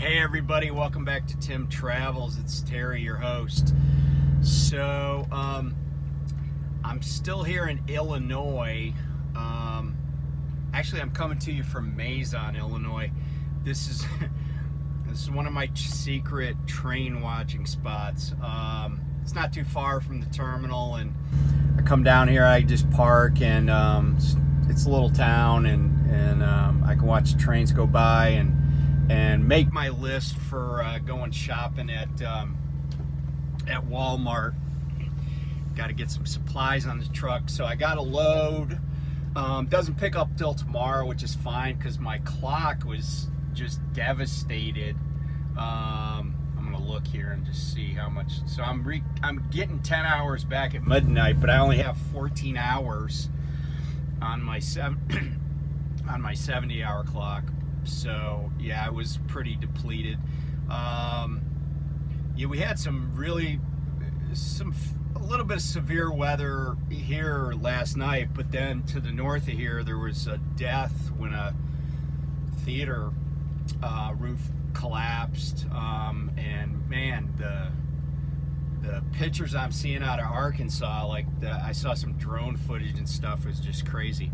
Hey everybody, welcome back to Tim Travels. It's Terry, your host. So, I'm still here in Illinois. Actually, I'm coming to you from Mazon, Illinois. This is one of my secret train watching spots. It's not too far from the terminal, and I come down here, I just park, and it's a little town, and I can watch the trains go by and make my list for going shopping at Walmart. Got to get some supplies on the truck, so I got a load. Doesn't pick up till tomorrow, which is fine because my clock was just devastated. I'm gonna look here and just see how much. So I'm getting 10 hours back at midnight, but I only have 14 hours on my 70-hour clock. So yeah, I was pretty depleted. Yeah, we had a little bit of severe weather here last night, but then to the north of here there was a death when a theater roof collapsed. And man, the pictures I'm seeing out of Arkansas, I saw some drone footage and stuff, was just crazy.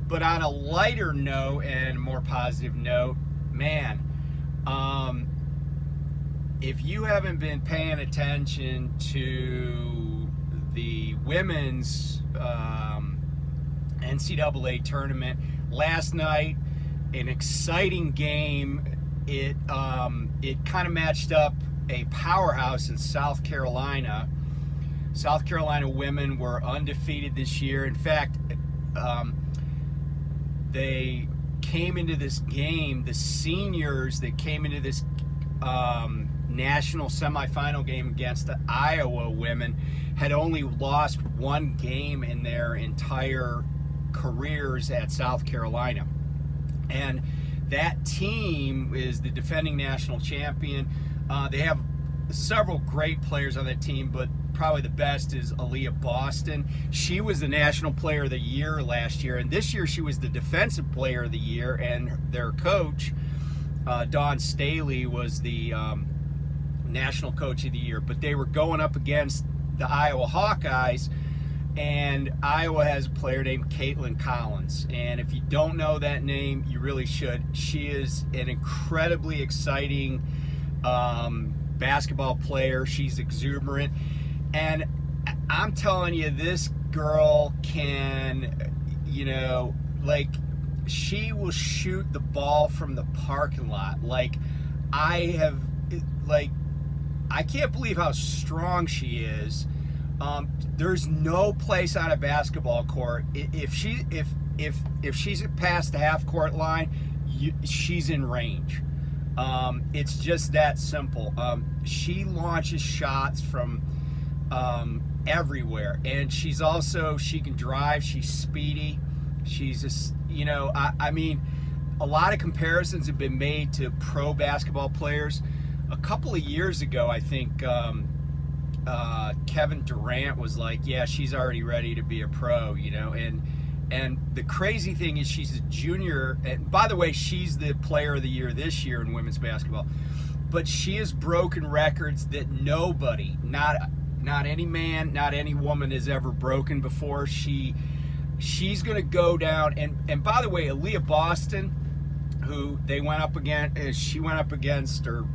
But on a lighter note and more positive note, man, if you haven't been paying attention to the women's NCAA tournament last night, an exciting game. It kind of matched up a powerhouse in South Carolina. South Carolina women were undefeated this year. In fact, they came into this game, the seniors that came into this national semifinal game against the Iowa women had only lost one game in their entire careers at South Carolina. And that team is the defending national champion. They have several great players on that team, but probably the best is Aaliyah Boston. She was the National Player of the Year last year, and this year she was the Defensive Player of the Year, and their coach, Dawn Staley, was the National Coach of the Year. But they were going up against the Iowa Hawkeyes, and Iowa has a player named Caitlin Collins. And if you don't know that name, you really should. She is an incredibly exciting basketball player. She's exuberant. And I'm telling you, this girl can, she will shoot the ball from the parking lot. I can't believe how strong she is. There's no place on a basketball court, if she's past the half court line, she's in range. It's just that simple. She launches shots from everywhere, and she can drive. She's speedy. She's just, I mean, a lot of comparisons have been made to pro basketball players. A couple of years ago, I think Kevin Durant was like, yeah, she's already ready to be a pro, and the crazy thing is she's a junior, and by the way, she's the Player of the Year this year in women's basketball, but she has broken records that nobody, not any man, not any woman has ever broken before. She's going to go down, and by the way, Aaliyah Boston, who they went up against, or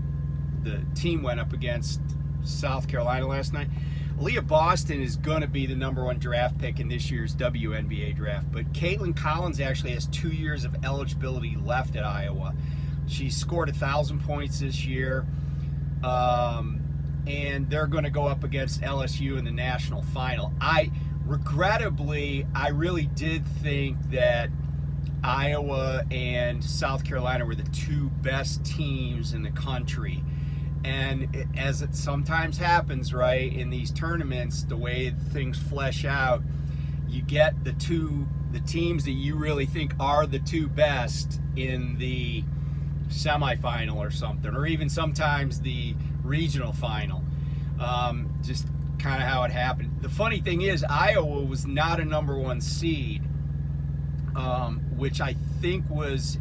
the team went up against South Carolina last night. Aaliyah Boston is going to be the #1 draft pick in this year's WNBA draft, but Caitlin Collins actually has 2 years of eligibility left at Iowa. She scored 1,000 points this year, and they're going to go up against LSU in the national final. Regrettably, I really did think that Iowa and South Carolina were the two best teams in the country. And as it sometimes happens, right, in these tournaments, the way things flesh out, you get the teams that you really think are the two best in the semifinal or something, or even sometimes the regional final. Just kind of how it happened. The funny thing is, Iowa was not a #1 seed, which I think was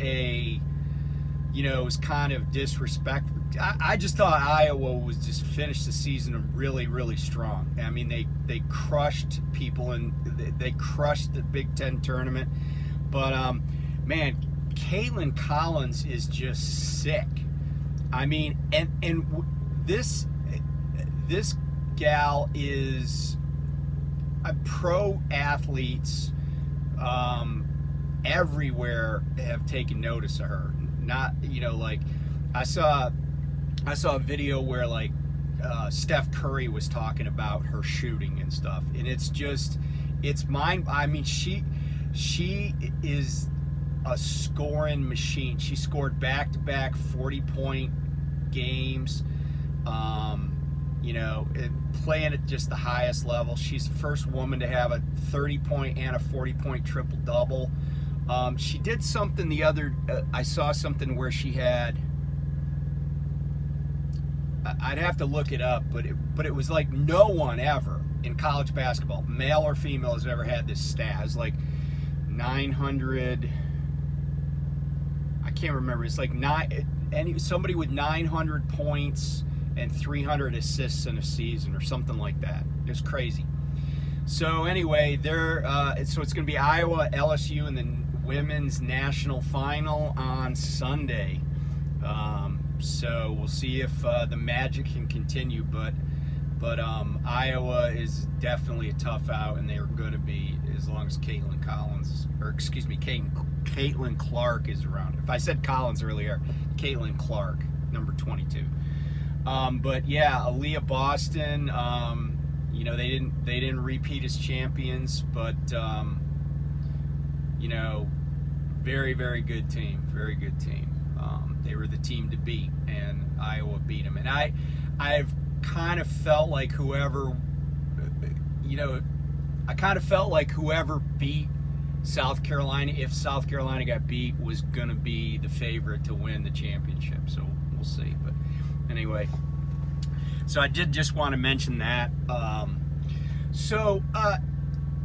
it was kind of disrespectful. I just thought Iowa was just finished the season really, really strong. I mean, they crushed people, and they crushed the Big Ten tournament. But man, Caitlin Collins is just sick. I mean, and this gal is a pro athletes everywhere have taken notice of her. Not, like I saw a video where like Steph Curry was talking about her shooting and stuff, and it's mind. I mean, she is a scoring machine. She scored back-to-back 40-point games, playing at just the highest level. She's the first woman to have a 30-point and a 40-point triple-double. She did something I saw something where she had, I'd have to look it up, but it was like no one ever in college basketball, male or female, has ever had this stat. It was like 900, I can't remember. It's like somebody with 900 points and 300 assists in a season or something like that. It was crazy. So anyway, so it's going to be Iowa, LSU in the women's national final on Sunday. So we'll see if the magic can continue, but Iowa is definitely a tough out, and they are going to be, as long as Caitlin Clark is around. If I said Collins earlier, Caitlin Clark, number 22. But yeah, Aaliyah Boston, they didn't repeat as champions, but very, very good team. Very good team. They were the team to beat, and Iowa beat them. And I've kind of felt like whoever beat South Carolina, if South Carolina got beat, was going to be the favorite to win the championship. So we'll see. But anyway, so I did just want to mention that. So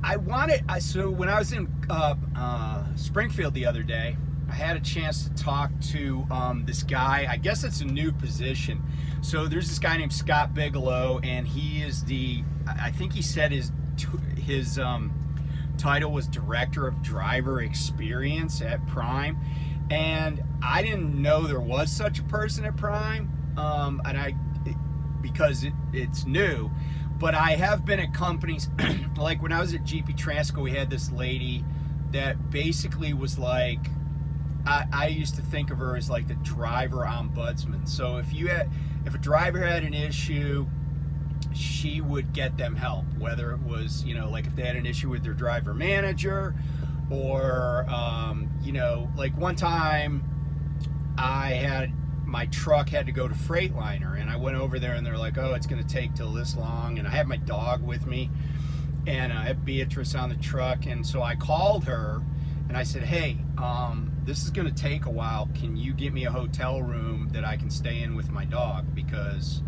when I was in Springfield the other day, I had a chance to talk to this guy. I guess it's a new position. So there's this guy named Scott Bigelow, and he is I think he said his title was Director of Driver Experience at Prime. And I didn't know there was such a person at Prime, because it's new. But I have been at companies, like when I was at GP Transco, we had this lady that basically was like, I used to think of her as like the driver ombudsman. So if a driver had an issue, she would get them help, whether it was, like if they had an issue with their driver manager, or, like one time my truck had to go to Freightliner, and I went over there and they're like, oh, it's going to take till this long. And I had my dog with me, and I had Beatrice on the truck. And so I called her and I said, hey, this is going to take a while. Can you get me a hotel room that I can stay in with my dog? Because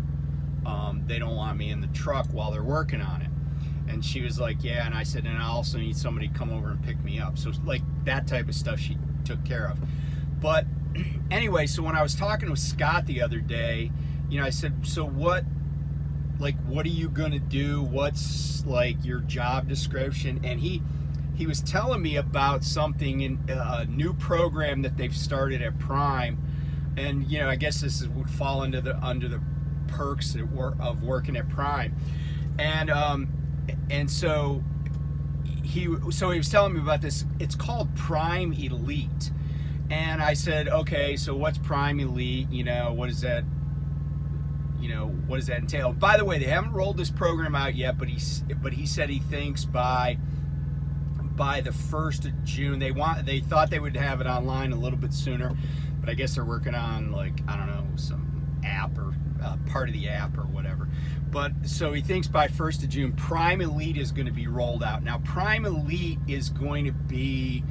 they don't want me in the truck while they're working on it. And she was like, yeah. And I said, and I also need somebody to come over and pick me up. So like that type of stuff she took care of. But anyway, so when I was talking with Scott the other day, I said, so what are you going to do? What's like your job description? And he was telling me about something in a new program that they've started at Prime. And, I guess this would fall under the perks of working at Prime. And so he was telling me about this. It's called Prime Elite. And I said, okay, so what's Prime Elite? What is that? What does that entail? By the way, they haven't rolled this program out yet, but he said he thinks by the 1st of June. They thought they would have it online a little bit sooner, but I guess they're working on, like, I don't know, some app or part of the app or whatever. But so he thinks by 1st of June, Prime Elite is going to be rolled out. Now, Prime Elite is going to be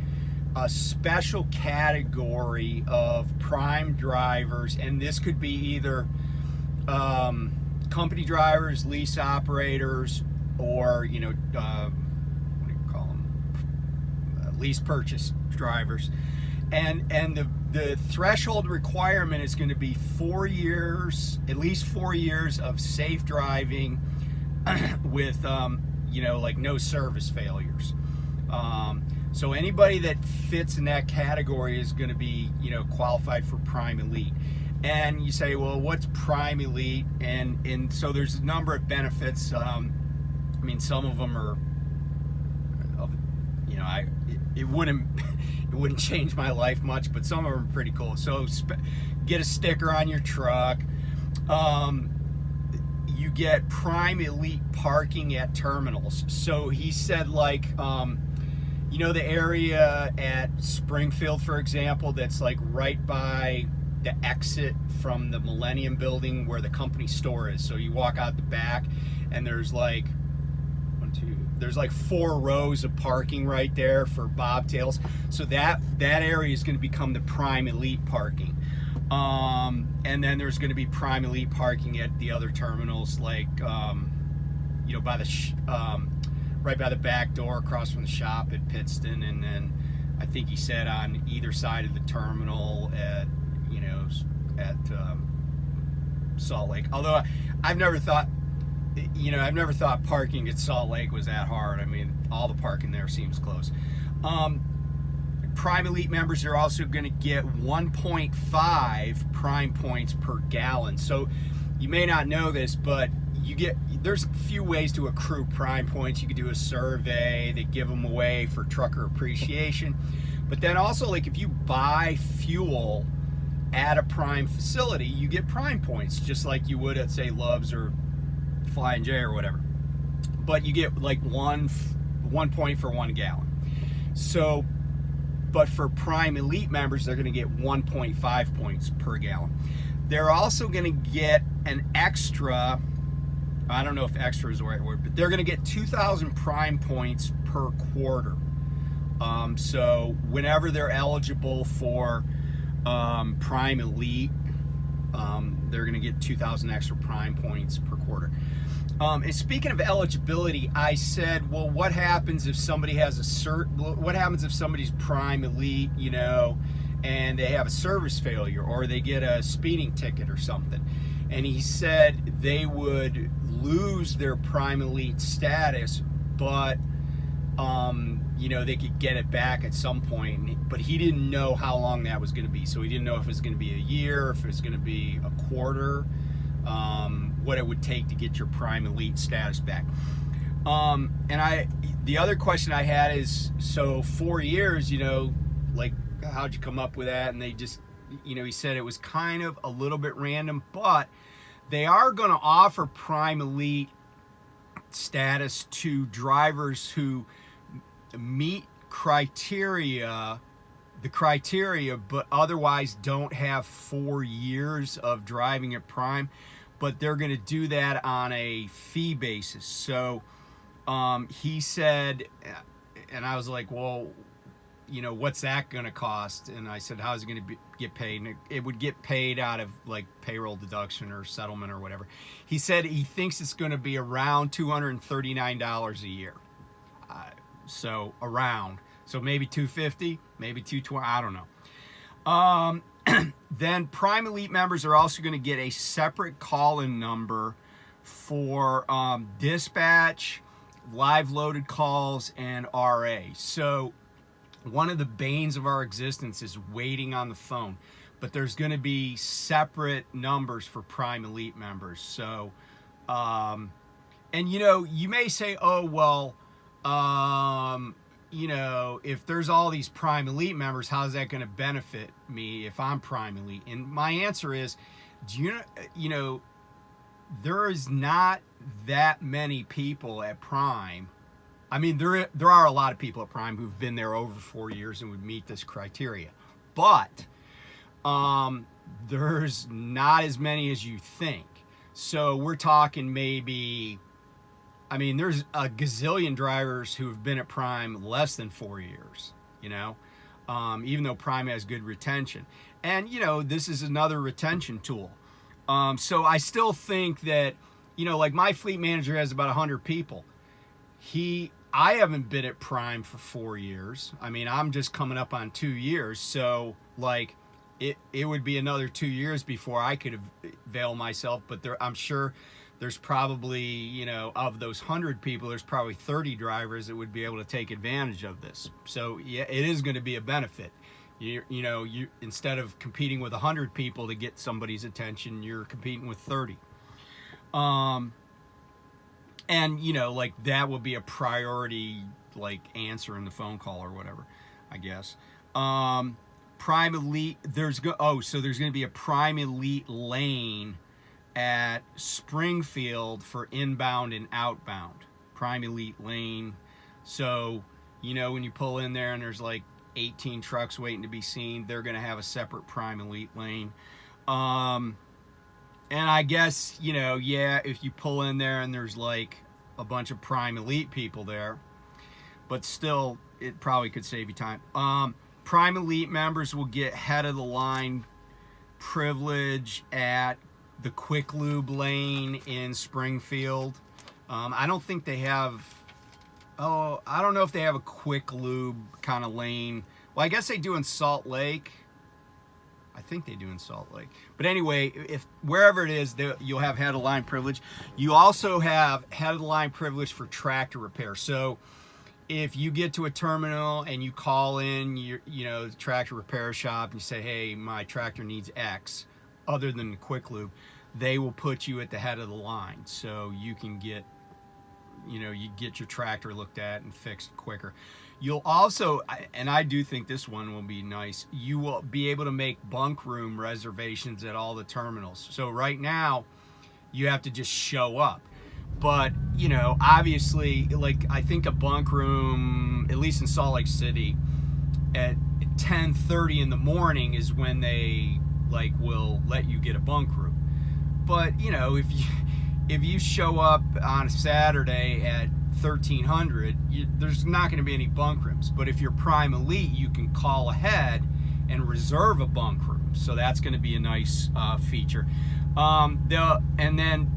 a special category of Prime drivers, and this could be either company drivers, lease operators, or what do you call them, lease purchase drivers. and the threshold requirement is going to be 4 years, at least 4 years of safe driving with like no service failures. So anybody that fits in that category is going to be qualified for Prime Elite. And you say, well, what's Prime Elite? And so there's a number of benefits. Some of them are, it wouldn't change my life much, but some of them are pretty cool. So get a sticker on your truck. You get Prime Elite parking at terminals. So he said, the area at Springfield, for example, that's like right by the exit from the Millennium Building where the company store is. So you walk out the back and there's there's 4 rows of parking right there for bobtails. So that area is going to become the Prime Elite parking. And then there's going to be Prime Elite parking at the other terminals, by the right by the back door across from the shop at Pittston, and then I think he said on either side of the terminal at Salt Lake. Although I've never thought parking at Salt Lake was that hard. All the parking there seems close. Prime Elite members are also going to get 1.5 Prime points per gallon. So you may not know this, but there's a few ways to accrue Prime points. You could do a survey. They give them away for trucker appreciation. But then also, if you buy fuel at a Prime facility, you get Prime points, just like you would at, say, Love's or Flying J or whatever. But you get one point for 1 gallon. So, but for Prime Elite members, they're going to get 1.5 points per gallon. They're also going to get an extra, I don't know if extra is the right word, but they're going to get 2,000 Prime points per quarter. So whenever they're eligible for Prime Elite, they're going to get 2,000 extra Prime points per quarter. And speaking of eligibility, I said, well, what happens if somebody has what happens if somebody's Prime Elite, and they have a service failure or they get a speeding ticket or something? And he said they would lose their Prime Elite status, but they could get it back at some point. But he didn't know how long that was going to be. So he didn't know if it was going to be a year, if it was going to be a quarter, what it would take to get your Prime Elite status back. The other question I had is, so 4 years, how'd you come up with that? And they just, he said it was kind of a little bit random, but they are going to offer Prime Elite status to drivers who meet the criteria, but otherwise don't have 4 years of driving at Prime. But they're going to do that on a fee basis. So he said, and I was like, well, what's that going to cost? And I said, how's it going to get paid? And it would get paid out of payroll deduction or settlement or whatever. He said he thinks it's going to be around $239 a year. So maybe $250, maybe $220, I don't know. Then Prime Elite members are also going to get a separate call-in number for dispatch, live loaded calls, and RA. So one of the banes of our existence is waiting on the phone, but there's going to be separate numbers for Prime Elite members. So, and you may say, oh, well, if there's all these Prime Elite members, how's that going to benefit me if I'm Prime Elite? And my answer is, there is not that many people at Prime. There are a lot of people at Prime who've been there over 4 years and would meet this criteria, but there's not as many as you think. So we're talking maybe, there's a gazillion drivers who have been at Prime less than 4 years, even though Prime has good retention. And, this is another retention tool. So I still think that, my fleet manager has about 100 people. I haven't been at Prime for 4 years. I mean, I'm just coming up on 2 years, so like it would be another 2 years before I could avail myself. But I'm sure there's probably, you know, of those 100 people, there's probably 30 drivers that would be able to take advantage of this. So yeah, it is going to be a benefit. You know, instead of competing with 100 people to get somebody's attention, you're competing with 30. And you know, like that would be a priority, like answering the phone call or whatever, I guess. Prime Elite, so there's going to be a Prime Elite lane at Springfield for inbound and outbound. Prime Elite lane. So, you know, when you pull in there and there's like 18 trucks waiting to be seen, they're going to have a separate Prime Elite lane. And I guess, you know, yeah, if you pull in there and there's like a bunch of Prime Elite people there, but still, it probably could save you time. Prime Elite members will get head of the line privilege at the Quick Lube lane in Springfield. I don't think they have, I don't know if they have a Quick Lube kind of lane. Well, I guess they do in Salt Lake. I think they do in Salt Lake. But anyway, if wherever it is, you'll have head of line privilege. You also have head of the line privilege for tractor repair. So if you get to a terminal and you call in the tractor repair shop and you say, hey, my tractor needs X, other than the Quick Lube, they will put you at the head of the line, so you can get, you get your tractor looked at and fixed quicker. You'll also, and I do think this one will be nice, you will be able to make bunk room reservations at all the terminals. So right now, you have to just show up. But, you know, obviously, like, I think a bunk room, at least in Salt Lake City, at 10:30 in the morning is when they, like, will let you get a bunk room. But, you know, if you show up on a Saturday at 1300, there's not going to be any bunk rooms. But if you're Prime Elite, you can call ahead and reserve a bunk room. So that's going to be a nice feature. And then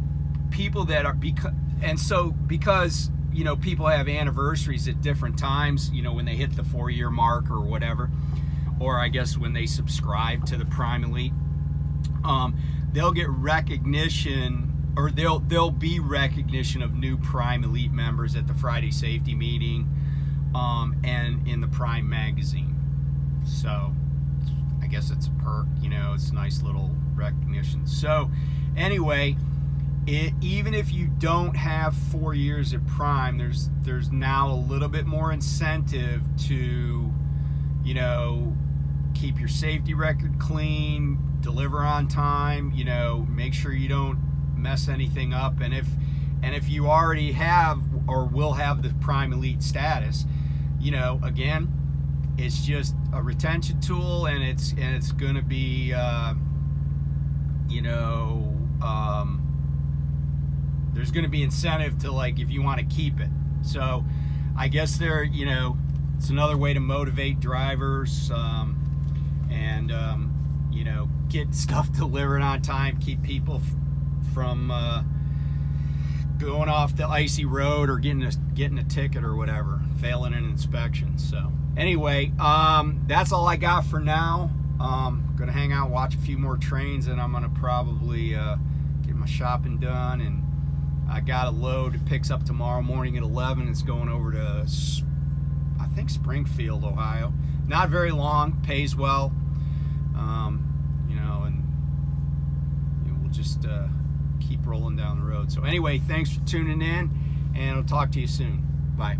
people that are, because you know, people have anniversaries at different times, you know, when they hit the 4-year mark or whatever, or I guess when they subscribe to the Prime Elite, they'll get recognition, or there'll be recognition of new Prime Elite members at the Friday safety meeting, and in the Prime magazine. So I guess it's a perk, you know, it's a nice little recognition. So anyway, even if you don't have 4 years at Prime, there's now a little bit more incentive to, you know, keep your safety record clean, deliver on time, you know, make sure you don't mess anything up. And if you already have or will have the Prime Elite status, you know, again, it's just a retention tool, and it's going to be, there's going to be incentive to, like, if you want to keep it. So I guess it's another way to motivate drivers, and you know, get stuff delivered on time, keep people from going off the icy road or getting a ticket or whatever, failing an inspection. So anyway, that's all I got for now. Gonna hang out, watch a few more trains, and I'm gonna probably get my shopping done. And I got a load that picks up tomorrow morning at 11. It's going over to, I think, Springfield, Ohio. Not very long, pays well, you know, and we'll just keep rolling down the road. So anyway, thanks for tuning in, and I'll talk to you soon. Bye.